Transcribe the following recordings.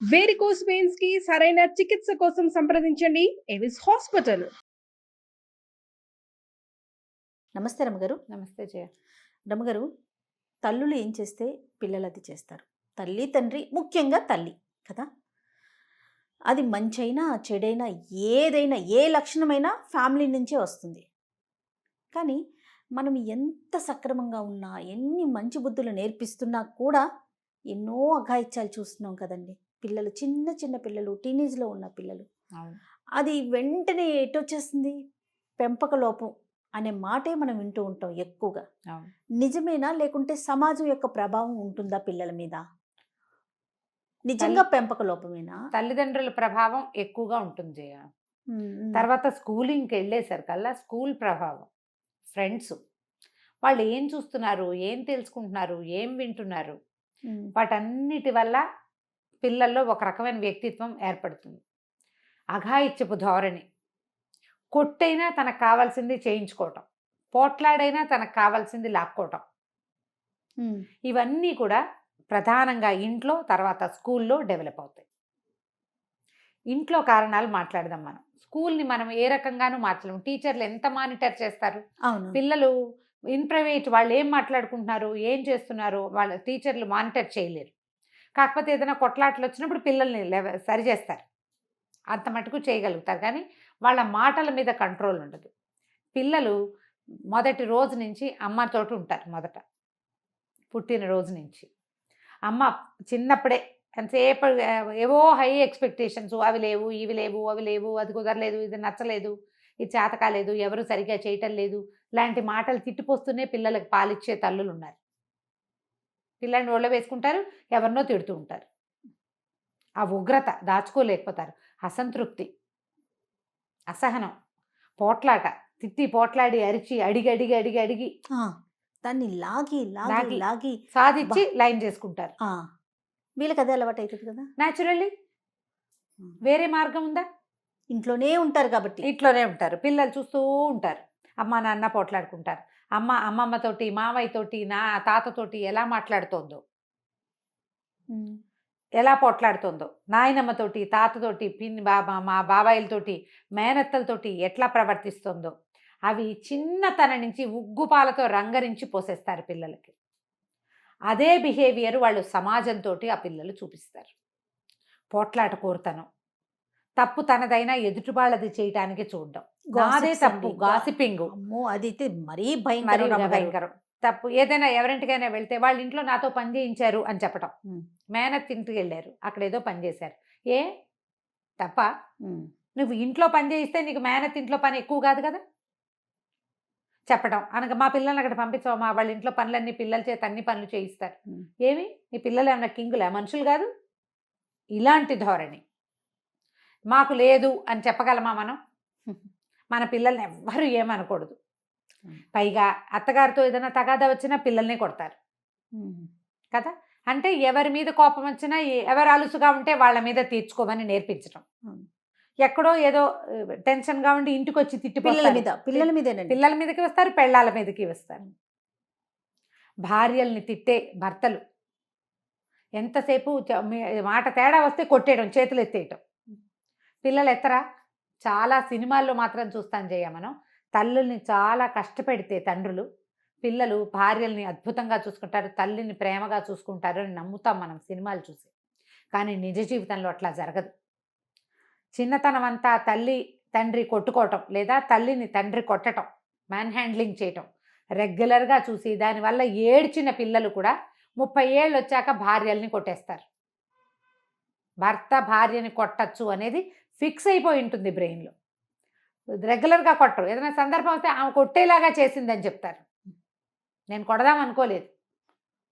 Varicose veins కి సరైన చికిత్స కోసం సంప్రదించండి ఎవిస్ హాస్పిటల్. నమస్తే రమ్మగారు. నమస్తే జయ. రమ్మగారు, తల్లులు ఏం చేస్తే పిల్లలు అది చేస్తారు. తల్లి తండ్రి, ముఖ్యంగా తల్లి కదా, అది మంచైనా చెడైనా ఏదైనా ఏ లక్షణమైనా ఫ్యామిలీ నుంచే వస్తుంది. కానీ మనం ఎంత సక్రమంగా ఉన్నా, ఎన్ని మంచి బుద్ధులు నేర్పిస్తున్నా కూడా ఎన్నో అఘాయిత్యాలు చూస్తున్నాం కదండి. పిల్లలు, చిన్న చిన్న పిల్లలు, టీనేజ్లో ఉన్న పిల్లలు, అది వెంటనే ఎటొచ్చేస్తుంది, పెంపక లోపం అనే మాటే మనం వింటూ ఉంటాం ఎక్కువగా. నిజమేనా, లేకుంటే సమాజం యొక్క ప్రభావం ఉంటుందా పిల్లల మీద? నిజంగా పెంపక లోపమేనా? తల్లిదండ్రుల ప్రభావం ఎక్కువగా ఉంటుంది జయ. తర్వాత స్కూలింగ్కి వెళ్ళేసరికల్లా స్కూల్ ప్రభావం, ఫ్రెండ్స్, వాళ్ళు ఏం చూస్తున్నారు, ఏం తెలుసుకుంటున్నారు, ఏం వింటున్నారు, వాటన్నిటి వల్ల పిల్లల్లో ఒక రకమైన వ్యక్తిత్వం ఏర్పడుతుంది. అఘాయిత్యపు ధోరణి, కొట్టైనా తనకు కావాల్సింది చేయించుకోవటం, పోట్లాడైనా తనకు కావాల్సింది లాక్కోవటం, ఇవన్నీ కూడా ప్రధానంగా ఇంట్లో, తర్వాత స్కూల్లో డెవలప్ అవుతాయి. ఇంట్లో కారణాలు మాట్లాడదాం మనం. స్కూల్ని మనం ఏ రకంగానూ మార్చలేము. టీచర్లు ఎంత మానిటర్ చేస్తారు? పిల్లలు ఇన్ ప్రైవేట్ వాళ్ళు ఏం మాట్లాడుకుంటున్నారు, ఏం చేస్తున్నారు, వాళ్ళ టీచర్లు మానిటర్ చేయలేరు. కాకపోతే ఏదైనా కొట్లాటలు వచ్చినప్పుడు పిల్లల్ని సరి చేస్తారు, అంత మటుకు చేయగలుగుతారు. కానీ వాళ్ళ మాటల మీద కంట్రోల్ ఉండదు. పిల్లలు మొదటి రోజు నుంచి అమ్మతోటి ఉంటారు. మొదట పుట్టినరోజు నుంచి అమ్మ చిన్నప్పుడే ఎంతసేపు ఏవో హై ఎక్స్పెక్టేషన్స్, అవి లేవు, ఇవి లేవు, అవి లేవు, అది కుదరలేదు, ఇది నచ్చలేదు, ఇది చేత కాలేదు, ఎవరు సరిగ్గా చేయటం లేదు, లాంటి మాటలు తిట్టిపోస్తూనే పిల్లలకు పాలిచ్చే తల్లులు ఉన్నారు. పిల్లల్ని ఒళ్ళో వేసుకుంటారు, ఎవరినో తిడుతూ ఉంటారు. ఆ ఉగ్రత దాచుకోలేకపోతారు. అసంతృప్తి, అసహనం, పోట్లాట, తిట్టి పోట్లాడి అరిచి అడిగి అడిగి అడిగి అడిగి దాన్ని లాగి లాగి లాగి సాధించి లైన్ చేసుకుంటారు. వీళ్ళకి అదే అలవాటు అవుతుంది కదా న్యాచురల్లీ. వేరే మార్గం ఉందా? ఇంట్లోనే ఉంటారు కాబట్టి. ఇంట్లోనే ఉంటారు, పిల్లలు చూస్తూ ఉంటారు. అమ్మ నాన్న పోట్లాడుకుంటారు. అమ్మమ్మతోటి, మావయ్యతోటి, తాతతోటి ఎలా మాట్లాడుతోందో, ఎలా పోట్లాడుతోందో, నాయనమ్మతోటి, తాతతోటి, మా బాబాయిలతోటి, మేనత్తలతోటి ఎట్లా ప్రవర్తిస్తుందో, అవి చిన్నతనం నుంచి ఉగ్గుపాలతో రంగరించి పోసేస్తారు పిల్లలకి. అదే బిహేవియర్ వాళ్ళు సమాజంతో ఆ పిల్లలు చూపిస్తారు. పోట్లాట కోరుతనం, తప్పు తనదైనా ఎదుటి వాళ్ళది చేయటానికి చూడడం, నాదే తప్పు, గాసిపింగ్, అదైతే మరీ భయంకరం. తప్పు. ఏదైనా ఎవరింటికైనా వెళ్తే వాళ్ళ ఇంట్లో నాతో పని చేయించారు అని చెప్పటం. మేనత్ ఇంటికి వెళ్ళారు, అక్కడ ఏదో పని చేశారు, ఏ తప్ప? నువ్వు ఇంట్లో పని చేయిస్తే నీకు మేనత్ ఇంట్లో పని ఎక్కువ కాదు కదా చెప్పడం. అనగా మా పిల్లల్ని అక్కడ పంపించావు, మా వాళ్ళ ఇంట్లో పనులన్నీ పిల్లల చేత అన్ని పనులు చేయిస్తారు. ఏమి నీ పిల్లలు ఏమన్నా కింగులా, మనుషులు కాదు? ఇలాంటి ధోరణి మాకు లేదు అని చెప్పగలమా మనం? మన పిల్లల్ని ఎవ్వరూ ఏమనకూడదు. పైగా అత్తగారితో ఏదైనా తగాదా వచ్చినా పిల్లల్నే కొడతారు కదా. అంటే ఎవరి మీద కోపం వచ్చినా, ఎవరు అలుసుగా ఉంటే వాళ్ళ మీద తీర్చుకోమని నేర్పించడం. ఎక్కడో ఏదో టెన్షన్గా ఉండి ఇంటికి వచ్చి తిట్టి పిల్లల మీదకి వస్తారు, పెళ్ళాల మీదకి వస్తారు. భార్యల్ని తిట్టే భర్తలు ఎంతసేపు మాట తేడా వస్తే కొట్టేయడం, చేతులు ఎత్తేయటం. పిల్లలు ఎత్తరా? చాలా సినిమాల్లో మాత్రం చూస్తాం జయ మనం. తల్లుల్ని చాలా కష్టపెడితే తండ్రులు, పిల్లలు భార్యల్ని అద్భుతంగా చూసుకుంటారు, తల్లిని ప్రేమగా చూసుకుంటారు అని నమ్ముతాం మనం సినిమాలు చూసి. కానీ నిజ జీవితంలో అట్లా జరగదు. చిన్నతనం అంతా తల్లి తండ్రి కొట్టుకోవటం, లేదా తల్లిని తండ్రి కొట్టడం, మ్యాన్ హ్యాండ్లింగ్ చేయటం రెగ్యులర్గా చూసి, దానివల్ల ఏడ్చిన పిల్లలు కూడా 30 ఏళ్ళు వచ్చాక భార్యల్ని కొట్టేస్తారు. భర్త భార్యని కొట్టచ్చు అనేది ఫిక్స్ అయిపోయి ఉంటుంది బ్రెయిన్లో. రెగ్యులర్గా కొట్టరు, ఏదైనా సందర్భం వస్తే ఆమె కొట్టేలాగా చేసిందని చెప్తారు. నేను కొడదాం అనుకోలేదు,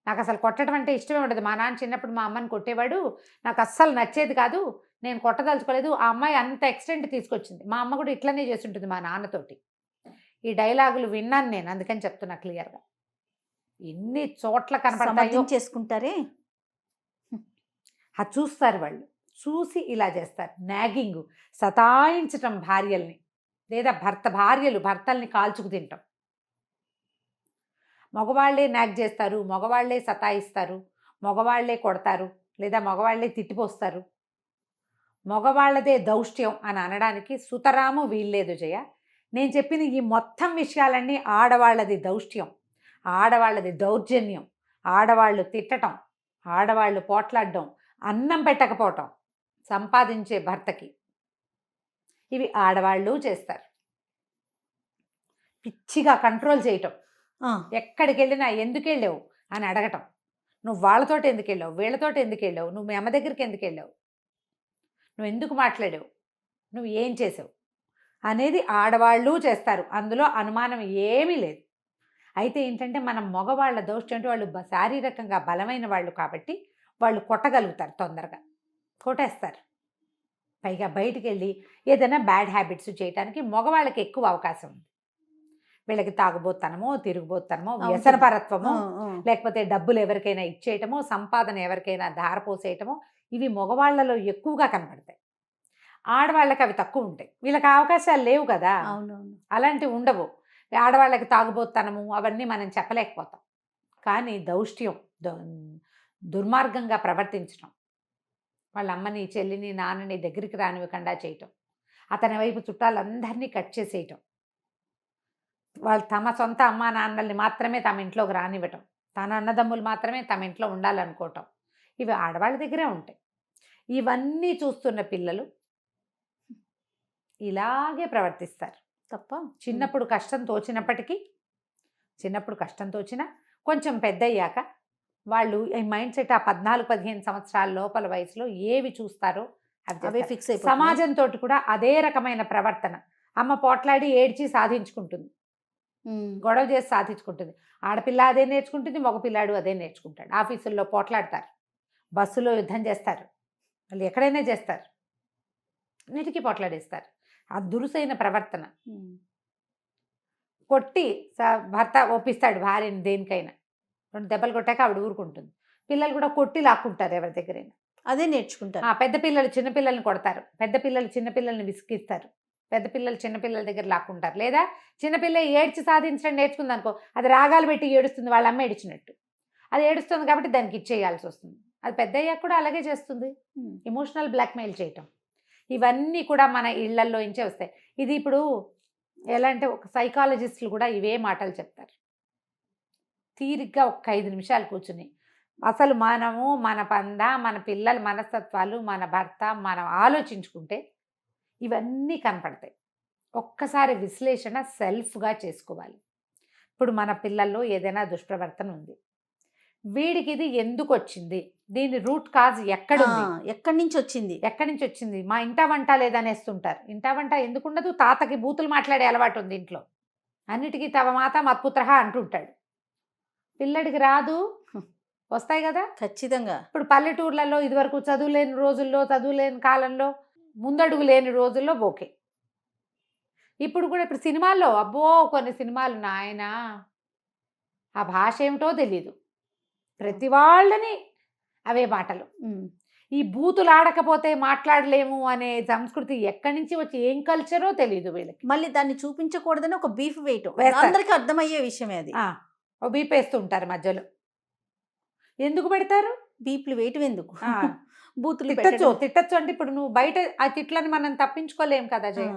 నాకు అసలు కొట్టడం అంటే ఇష్టమే ఉండదు. మా నాన్న చిన్నప్పుడు మా అమ్మని కొట్టేవాడు, నాకు అస్సలు నచ్చేది కాదు, నేను కొట్టదలుచుకోలేదు. ఆ అమ్మాయి అంత ఎక్స్టెంట్ తీసుకొచ్చింది. మా అమ్మ కూడా ఇట్లనే చేస్తుంటుంది మా నాన్నతోటి. ఈ డైలాగులు విన్నాను నేను, అందుకని చెప్తున్నా క్లియర్గా. ఎన్ని చోట్ల కనపడతాయో చేసుకుంటారే, అది చూస్తారు వాళ్ళు. చూసి ఇలా చేస్తారు. నాగింగ్, సతాయించటం భార్యల్ని, లేదా భార్యలు భర్తల్ని కాల్చుకు తింటాం. మగవాళ్లే నాగ్ చేస్తారు, మగవాళ్లే సతాయిస్తారు, మగవాళ్లే కొడతారు, లేదా మగవాళ్లే తిట్టిపోస్తారు. మగవాళ్ళదే దౌష్ట్యం అని అనడానికి సుతరాము వీల్లేదు జయ. నేను చెప్పిన ఈ మొత్తం విషయాలన్నీ ఆడవాళ్ళది దౌష్ట్యం, ఆడవాళ్ళది దౌర్జన్యం, ఆడవాళ్ళు తిట్టటం, ఆడవాళ్ళు పోట్లాడడం, అన్నం పెట్టకపోవటం సంపాదించే భర్తకి, ఇవి ఆడవాళ్ళు చేస్తారు. పిచ్చిగా కంట్రోల్ చేయటం, ఎక్కడికి వెళ్ళినా ఎందుకు వెళ్ళావు అని అడగటం, నువ్వు వాళ్ళతోటి ఎందుకు వెళ్ళావు, వీళ్ళతోటి ఎందుకు వెళ్ళావు, నువ్వు మీ అమ్మ దగ్గరికి ఎందుకు వెళ్ళావు, నువ్వు ఎందుకు మాట్లాడావు, నువ్వు ఏం చేసావు అనేది ఆడవాళ్ళు చేస్తారు. అందులో అనుమానం ఏమీ లేదు. అయితే ఏంటంటే మనం మగవాళ్ళ దోషం అంటే వాళ్ళు శారీరకంగా బలమైన వాళ్ళు కాబట్టి వాళ్ళు కొట్టగలుగుతారు, తొందరగా కొట్టేస్తారు. పైగా బయటికి వెళ్ళి ఏదైనా బ్యాడ్ హ్యాబిట్స్ చేయడానికి మగవాళ్ళకి ఎక్కువ అవకాశం ఉంది. వీళ్ళకి తాగుబోతనమో, తిరుగుబోతనమో, వ్యసనపరత్వమో, లేకపోతే డబ్బులు ఎవరికైనా ఇచ్చేయటమో, సంపాదన ఎవరికైనా ధారపోసేయటమో, ఇవి మగవాళ్ళలో ఎక్కువగా కనపడతాయి. ఆడవాళ్ళకి అవి తక్కువ ఉంటాయి. వీళ్ళకి అవకాశాలు లేవు కదా, అలాంటివి ఉండవు. ఆడవాళ్ళకి తాగుబోతనము అవన్నీ మనం చెప్పలేకపోతాం. కానీ దౌష్ట్యం, దుర్మార్గంగా ప్రవర్తించడం, వాళ్ళ అమ్మని, చెల్లిని, నాన్నని దగ్గరికి రానివ్వకుండా చేయటం, అతని వైపు చుట్టాలందరినీ కట్ చేసేయటం, వాళ్ళు తమ సొంత అమ్మా నాన్నల్ని మాత్రమే తమ ఇంట్లోకి రానివ్వటం, తన అన్నదమ్ములు మాత్రమే తమ ఇంట్లో ఉండాలనుకోవటం, ఇవి ఆడవాళ్ళ దగ్గరే ఉంటాయి. ఇవన్నీ చూస్తున్న పిల్లలు ఇలాగే ప్రవర్తిస్తారు తప్ప చిన్నప్పుడు కష్టం తోచినప్పటికీ, చిన్నప్పుడు కష్టం తోచినా కొంచెం పెద్ద అయ్యాక వాళ్ళు ఈ మైండ్ సెట్ ఆ 14-15 సంవత్సరాల లోపల వయసులో ఏవి చూస్తారో అవే ఫిక్స్ అయిపోయి సమాజంతో కూడా అదే రకమైన ప్రవర్తన. అమ్మ పోట్లాడి ఏడ్చి సాధించుకుంటుంది, గొడవ చేసి సాధించుకుంటుంది. ఆడపిల్ల అదే నేర్చుకుంటుంది, మగపిల్లాడు అదే నేర్చుకుంటాడు. ఆఫీసుల్లో పోట్లాడతారు, బస్సులో యుద్ధం చేస్తారు, వాళ్ళు ఎక్కడైనా చేస్తారు, అన్నిటికీ పోట్లాడేస్తారు. ఆ దురుసైన ప్రవర్తన. కొట్టి భర్త ఒప్పిస్తాడు భార్యని దేనికైనా, 2 దెబ్బలు కొట్టాక ఆవిడ ఊరుకుంటుంది. పిల్లలు కూడా కొట్టి లాక్కుంటారు ఎవరి దగ్గరైనా, అదే నేర్చుకుంటారు. పెద్ద పిల్లలు చిన్నపిల్లల్ని కొడతారు, పెద్ద పిల్లలు చిన్నపిల్లల్ని విసిగిస్తారు, పెద్ద పిల్లలు చిన్నపిల్లల దగ్గర లాక్కుంటారు. లేదా చిన్నపిల్ల ఏడ్చి సాధించడం నేర్చుకుంది అనుకో, అది రాగాలు పెట్టి ఏడుస్తుంది, వాళ్ళ అమ్మ ఏడిచినట్టు. అది ఏడుస్తుంది కాబట్టి దానికి ఇచ్చేయాల్సి వస్తుంది. అది పెద్ద అయ్యాక కూడా అలాగే చేస్తుంది, ఎమోషనల్ బ్లాక్మెయిల్ చేయటం. ఇవన్నీ కూడా మన ఇళ్లల్లో నుంచే వస్తాయి. ఇది ఇప్పుడు ఎలా అంటే ఒక సైకాలజిస్టులు కూడా ఇవే మాటలు చెప్తారు. తీరిగ్గా ఒక 5 నిమిషాలు కూర్చుని అసలు మనము, మన పంద, మన పిల్లల మనస్తత్వాలు, మన భర్త, మనం ఆలోచించుకుంటే ఇవన్నీ కనపడతాయి. ఒక్కసారి విశ్లేషణ సెల్ఫ్గా చేసుకోవాలి. ఇప్పుడు మన పిల్లల్లో ఏదైనా దుష్ప్రవర్తన ఉంది, వీడికి ఇది ఎందుకు వచ్చింది, దీని రూట్ కాజ్ ఎక్కడుంది, ఎక్కడి నుంచి వచ్చింది. మా ఇంటా వంట లేదనేస్తుంటారు. ఇంటా వంట ఎందుకు ఉండదు, తాతకి బూతులు మాట్లాడే అలవాటు ఉంది ఇంట్లో, అన్నిటికీ తవ మాత మత్పుత్రహ అంటుంటాడు. పిల్లడికి రాదు, వస్తాయి కదా ఖచ్చితంగా. ఇప్పుడు పల్లెటూర్లలో ఇదివరకు చదువులేని రోజుల్లో, చదువులేని కాలంలో, ముందడుగు లేని రోజుల్లో ఓకే. ఇప్పుడు కూడా ఇప్పుడు సినిమాల్లో అబ్బో కొన్ని సినిమాలు నాయన ఆ భాష ఏమిటో తెలీదు, ప్రతి వాళ్ళని అవే మాటలు. ఈ బూతులు ఆడకపోతే మాట్లాడలేము అనే సంస్కృతి ఎక్కడి నుంచి వచ్చి ఏం కల్చరో తెలియదు వీళ్ళకి. మళ్ళీ దాన్ని చూపించకూడదని ఒక బీఫ్ వేయటం అందరికీ అర్థమయ్యే విషయమే అది. ఓ బీప్ వేస్తూ ఉంటారు మధ్యలో. ఎందుకు పెడతారు బీప్లు వేయటం ఎందుకు? బూతులు తిట్టచ్చు అంటే ఇప్పుడు నువ్వు బయట ఆ తిట్లని మనం తప్పించుకోలేం కదా జయ.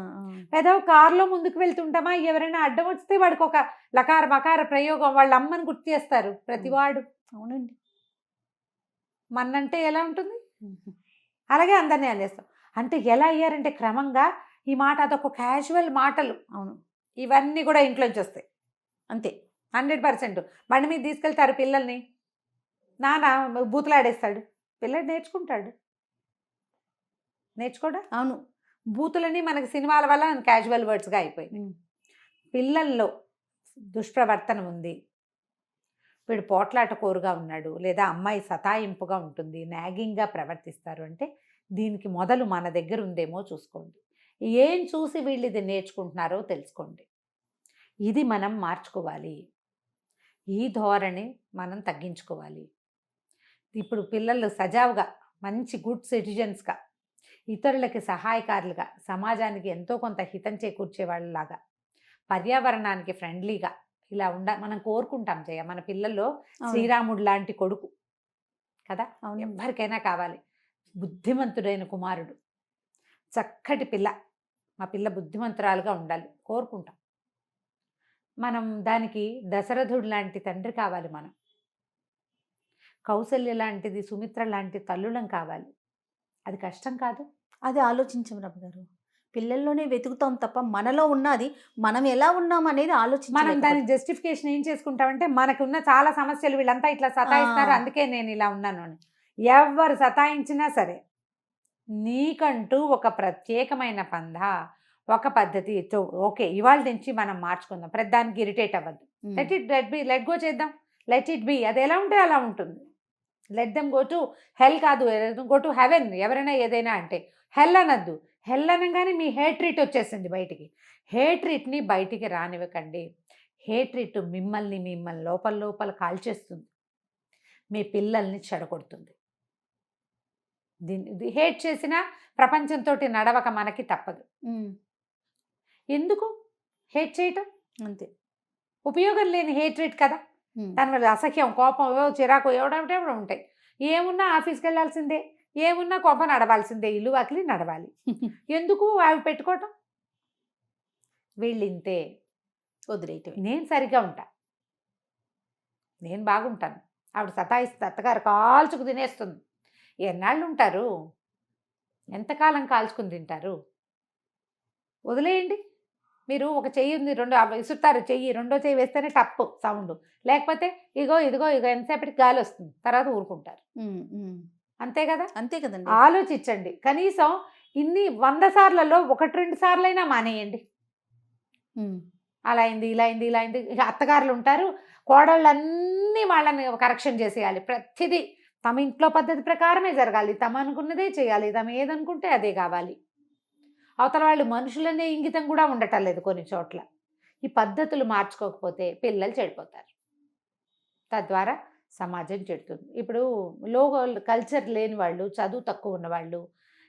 ఏదో కారులో ముందుకు వెళ్తుంటామా, ఎవరైనా అడ్డం వస్తే వాడికి ఒక లకార మకార ప్రయోగం, వాళ్ళ అమ్మని గుర్తు చేస్తారు ప్రతివాడు. అవునండి, మన్నంటే ఎలా ఉంటుంది, అలాగే అందరినీ అనేస్తాం. అంటే ఎలా అయ్యారంటే క్రమంగా ఈ మాట అదొక క్యాజువల్ మాటలు. అవును, ఇవన్నీ కూడా ఇంట్లోంచి వస్తాయి అంతే 100%. బండి మీద తీసుకెళ్తారు పిల్లల్ని, నాన్న బూతులాడేస్తాడు, పిల్లడు నేర్చుకోడా? అవును, బూతులని మనకి సినిమాల వల్ల క్యాజువల్ వర్డ్స్గా అయిపోయింది. పిల్లల్లో దుష్ప్రవర్తన ఉంది, వీడు పోట్లాట కోరుగా ఉన్నాడు, లేదా అమ్మాయి సతాయింపుగా ఉంటుంది, నాగింగ్గా ప్రవర్తిస్తారు అంటే దీనికి మొదలు మన దగ్గర ఉందేమో చూసుకోండి. ఏం చూసి వీళ్ళు ఇది నేర్చుకుంటున్నారో తెలుసుకోండి. ఇది మనం మార్చుకోవాలి, ఈ ధోరణి మనం తగ్గించుకోవాలి. ఇప్పుడు పిల్లలు సజావుగా మంచి గుడ్ సిటిజన్స్గా, ఇతరులకి సహాయకారులుగా, సమాజానికి ఎంతో కొంత హితం చేకూర్చే వాళ్ళలాగా, పర్యావరణానికి ఫ్రెండ్లీగా ఇలా మనం కోరుకుంటాం జయ. మన పిల్లల్లో శ్రీరాముడు లాంటి కొడుకు కదా ఎవరికైనా కావాలి, బుద్ధిమంతుడైన కుమారుడు, చక్కటి పిల్ల, మా పిల్ల బుద్ధిమంతురాలుగా ఉండాలి కోరుకుంటాం. మనం దానికి దశరథుడు లాంటి తండ్రి కావాలి, మనం కౌసల్య లాంటిది, సుమిత్ర లాంటి తల్లులం కావాలి. అది కష్టం కాదు. అది ఆలోచించం రమ్య గారు. పిల్లల్లోనే వెతుకుతాం తప్ప మనలో ఉన్నది మనం ఎలా ఉన్నాం అనేది మనం ఆలోచించలేకపోతాం. దానికి జస్టిఫికేషన్ ఏం చేసుకుంటామంటే, మనకున్న చాలా సమస్యలు వీళ్ళంతా ఇట్లా సతాయిస్తున్నారు, అందుకే నేను ఇలా ఉన్నాను అని. ఎవరు సతాయించినా సరే, నీకంటూ ఒక ప్రత్యేకమైన పంధ, ఒక పద్ధతి, ఓకే ఇవాళ నుంచి మనం మార్చుకుందాం, ప్రతిదానికి ఇరిటేట్ అవ్వద్దు. లెట్ గో చేద్దాం, లెట్ ఇట్ బి. అది ఎలా ఉంటే అలా ఉంటుంది. Let them go to hell కాదు, గో టు హెవెన్. ఎవరైనా ఏదైనా అంటే హెల్ అనద్దు. హెల్ అనగానే మీ హేట్రిట్ వచ్చేసింది బయటికి. హేట్రిట్ని బయటికి రానివ్వకండి. హేట్రిట్ మిమ్మల్ని లోపల కాల్చేస్తుంది, మీ పిల్లల్ని చెడగొడుతుంది. దీన్ని హేట్ చేసిన ప్రపంచంతో నడవక మనకి తప్పదు. ఎందుకు హేట్ చేయటం? అంతే. ఉపయోగం లేని హేట్రిట్ కదా. దానివల్ల అసహ్యం, కోపం, చిరాకు ఎవడంటే ఉంటాయి. ఏమున్నా ఆఫీస్కి వెళ్ళాల్సిందే, ఏమున్నా కోపం నడవాల్సిందే, ఇల్లు వాకిలి నడవాలి. ఎందుకు అవి పెట్టుకోవటం? వీళ్ళింతే, వదిలేయటం. నేను సరిగ్గా ఉంటా, నేను బాగుంటాను, ఆవిడ సతాయిస్తుంది, అత్తగారు కాల్చుకు తినేస్తుంది. ఎన్నాళ్ళు ఉంటారు? ఎంతకాలం కాల్చుకుని తింటారు? వదిలేయండి. మీరు ఒక చెయ్యి ఉంది, రెండు విసురుతారు, చెయ్యి రెండో చెయ్యి వేస్తేనే టప్పు సౌండ్, లేకపోతే ఇగో ఎంతసేపటికి గాలి వస్తుంది, తర్వాత ఊరుకుంటారు. అంతే కదా. అంతే కదండి. ఆలోచించండి. కనీసం ఇన్ని 100 సార్లలో 1-2 సార్లైనా మానేయండి. అలా అయింది, ఇలా అయింది, ఇలా అయింది. ఇక అత్తగారులు ఉంటారు, కోడళ్ళన్నీ వాళ్ళని కరెక్షన్ చేసేయాలి. ప్రతిదీ తమ ఇంట్లో పద్ధతి ప్రకారమే జరగాలి, తమ అనుకున్నదే చేయాలి, తమ ఏదనుకుంటే అదే కావాలి. అవతల వాళ్ళు మనుషులనే ఇంగితం కూడా ఉండటం లేదు కొన్ని చోట్ల. ఈ పద్ధతులు మార్చుకోకపోతే పిల్లలు చెడిపోతారు, తద్వారా సమాజం చెడుతుంది. ఇప్పుడు కల్చర్ లేని వాళ్ళు, చదువు తక్కువ ఉన్నవాళ్ళు,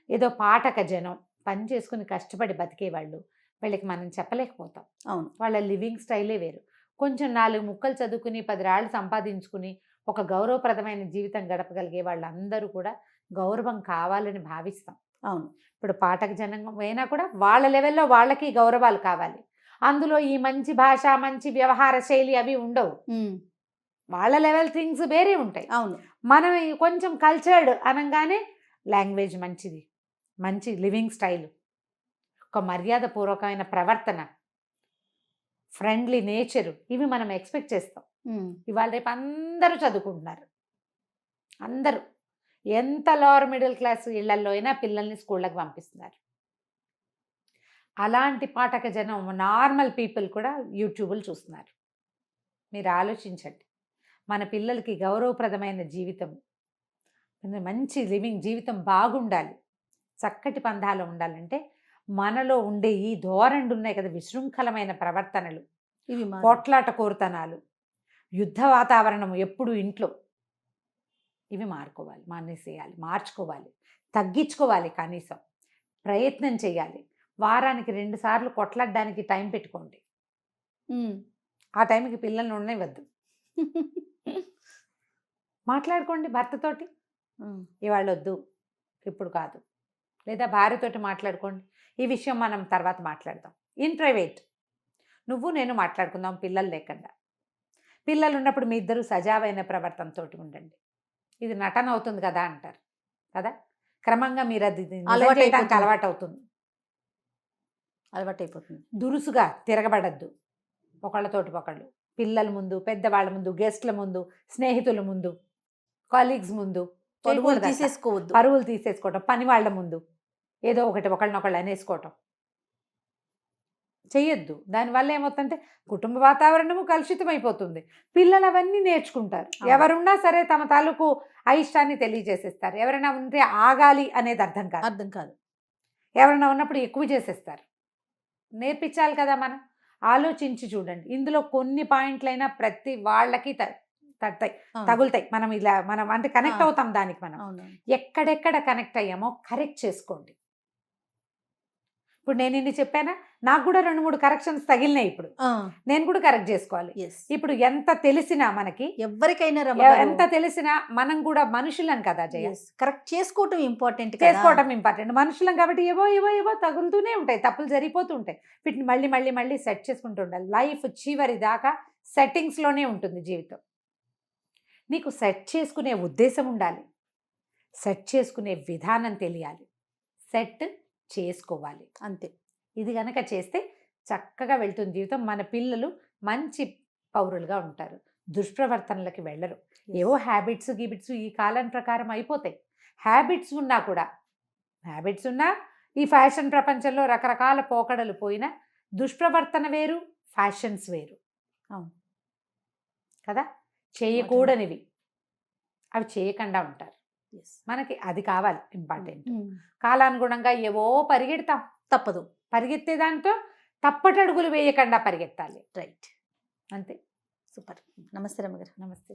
ఏదో పాఠక జనం, పని చేసుకుని కష్టపడి బతికేవాళ్ళు, వీళ్ళకి మనం చెప్పలేకపోతాం. అవును, వాళ్ళ లివింగ్ స్టైలే వేరు. కొంచెం 4 ముక్కలు చదువుకుని 10 రాళ్ళు సంపాదించుకుని ఒక గౌరవప్రదమైన జీవితం గడపగలిగే వాళ్ళందరూ కూడా గౌరవం కావాలని భావిస్తాం. అవును. ఇప్పుడు పాఠక జనం అయినా కూడా వాళ్ళ లెవెల్లో వాళ్ళకి గౌరవాలు కావాలి. అందులో ఈ మంచి భాష, మంచి వ్యవహార శైలి అవి ఉండవు. వాళ్ళ లెవెల్ థింగ్స్ వేరే ఉంటాయి. అవును. మనం కొంచెం కల్చర్డ్ అనగానే లాంగ్వేజ్ మంచిది, మంచి లివింగ్ స్టైల్, ఒక మర్యాదపూర్వకమైన ప్రవర్తన, ఫ్రెండ్లీ నేచరు, ఇవి మనం ఎక్స్పెక్ట్ చేస్తాం. ఇవాళ రేపు అందరూ చదువుకుంటున్నారు. అందరూ ఎంత లోవర్ మిడిల్ క్లాస్ ఇళ్లలో అయినా పిల్లల్ని స్కూళ్ళకి పంపిస్తున్నారు. అలాంటి పాఠక జనం, నార్మల్ పీపుల్ కూడా యూట్యూబ్లు చూస్తున్నారు. మీరు ఆలోచించండి. మన పిల్లలకి గౌరవప్రదమైన జీవితం, మంచి లివింగ్ జీవితం బాగుండాలి, చక్కటి పందాలు ఉండాలంటే మనలో ఉండే ఈ ధోరణులు ఉన్నాయి కదా, విశృంఖలమైన ప్రవర్తనలు, ఇవి పోట్లాట కోరుతనాలు, యుద్ధ వాతావరణం ఎప్పుడు ఇంట్లో, ఇవి మానేసేయాలి, మార్చుకోవాలి, తగ్గించుకోవాలి. కనీసం ప్రయత్నం చేయాలి. వారానికి 2 సార్లు కొట్లాడడానికి టైం పెట్టుకోండి. ఆ టైంకి పిల్లల్ని ఉండనివ్వద్దు. మాట్లాడుకోండి భర్తతోటి, ఇవాళ వద్దు, ఇప్పుడు కాదు, లేదా భార్యతోటి మాట్లాడుకోండి, ఈ విషయం మనం తర్వాత మాట్లాడదాం, ఇన్ ప్రైవేట్ నువ్వు నేను మాట్లాడుకుందాం, పిల్లలు లేకుండా. పిల్లలు ఉన్నప్పుడు మీ ఇద్దరు సజావైన ప్రవర్తనతో ఉండండి. ఇది నటన అవుతుంది కదా అంటారు కదా, క్రమంగా మీరు అది అలవాటైపోతుంది. దురుసుగా తిరగబడద్దు ఒకళ్ళతోటి ఒకళ్ళు, పిల్లల ముందు, పెద్దవాళ్ళ ముందు, గెస్ట్ల ముందు, స్నేహితుల ముందు, కాలీగ్స్ ముందు పరుగులు తీసేసుకోవటం, పని వాళ్ళ ముందు ఏదో ఒకళ్ళనొకళ్ళు అనేసుకోవటం చెయ్యొద్దు. దానివల్ల ఏమవుతుందంటే కుటుంబ వాతావరణము కలుషితం అయిపోతుంది. పిల్లలు అవన్నీ నేర్చుకుంటారు. ఎవరున్నా సరే తమ తాలూకు అయిష్టాన్ని తెలియజేసేస్తారు. ఎవరైనా ఉంటే ఆగాలి అనేది అర్థం కాదు. ఎవరైనా ఉన్నప్పుడు ఎక్కువ చేసేస్తారు. నేర్పించాలి కదా మనం. ఆలోచించి చూడండి. ఇందులో కొన్ని పాయింట్లైనా ప్రతి వాళ్ళకి తగులుతాయి. మనం అంటే కనెక్ట్ అవుతాం దానికి. మనం ఎక్కడెక్కడ కనెక్ట్ అయ్యామో కరెక్ట్ చేసుకోండి. ఇప్పుడు నేను ఇన్ని చెప్పానా, నాకు కూడా 2-3 కరెక్షన్స్ తగిలినాయి. ఇప్పుడు నేను కూడా కరెక్ట్ చేసుకోవాలి. ఇప్పుడు ఎంత తెలిసినా మనకి, ఎవరికైనా ఎంత తెలిసినా మనం కూడా మనుషులం కదా జయ. కరెక్ట్ చేసుకోవటం ఇంపార్టెంట్, చేసుకోవటం ఇంపార్టెంట్. మనుషులం కాబట్టి ఏవో తగులుతూనే ఉంటాయి, తప్పులు జరిగిపోతూ ఉంటాయి. వీటిని మళ్ళీ మళ్ళీ మళ్ళీ సెట్ చేసుకుంటూ ఉండాలి. లైఫ్ చివరి దాకా సెట్టింగ్స్లోనే ఉంటుంది జీవితం. నీకు సెట్ చేసుకునే ఉద్దేశం ఉండాలి, సెట్ చేసుకునే విధానం తెలియాలి, సెట్ చేసుకోవాలి, అంతే. ఇది కనుక చేస్తే చక్కగా వెళ్తుంది జీవితం. మన పిల్లలు మంచి పౌరులుగా ఉంటారు, దుష్ప్రవర్తనలకి వెళ్ళరు. ఏవో హ్యాబిట్స్ గిబిట్స్ ఈ కాలం ప్రకారం అయిపోతాయి. హ్యాబిట్స్ ఉన్నా ఈ ఫ్యాషన్ ప్రపంచంలో రకరకాల పోకడలు పోయినా దుష్ప్రవర్తన వేరు, ఫ్యాషన్స్ వేరు. అవును కదా, చేయకూడనివి అవి చేయకుండా ఉంటారు. మనకి అది కావాలి ఇంపార్టెంట్. కాలానుగుణంగా ఏవో పరిగెడతాం, తప్పదు. పరిగెత్తే దాంతో తప్పటడుగులు వేయకుండా పరిగెత్తాలి. రైట్, అంతే. సూపర్. నమస్తే రమ్మగారు. నమస్తే.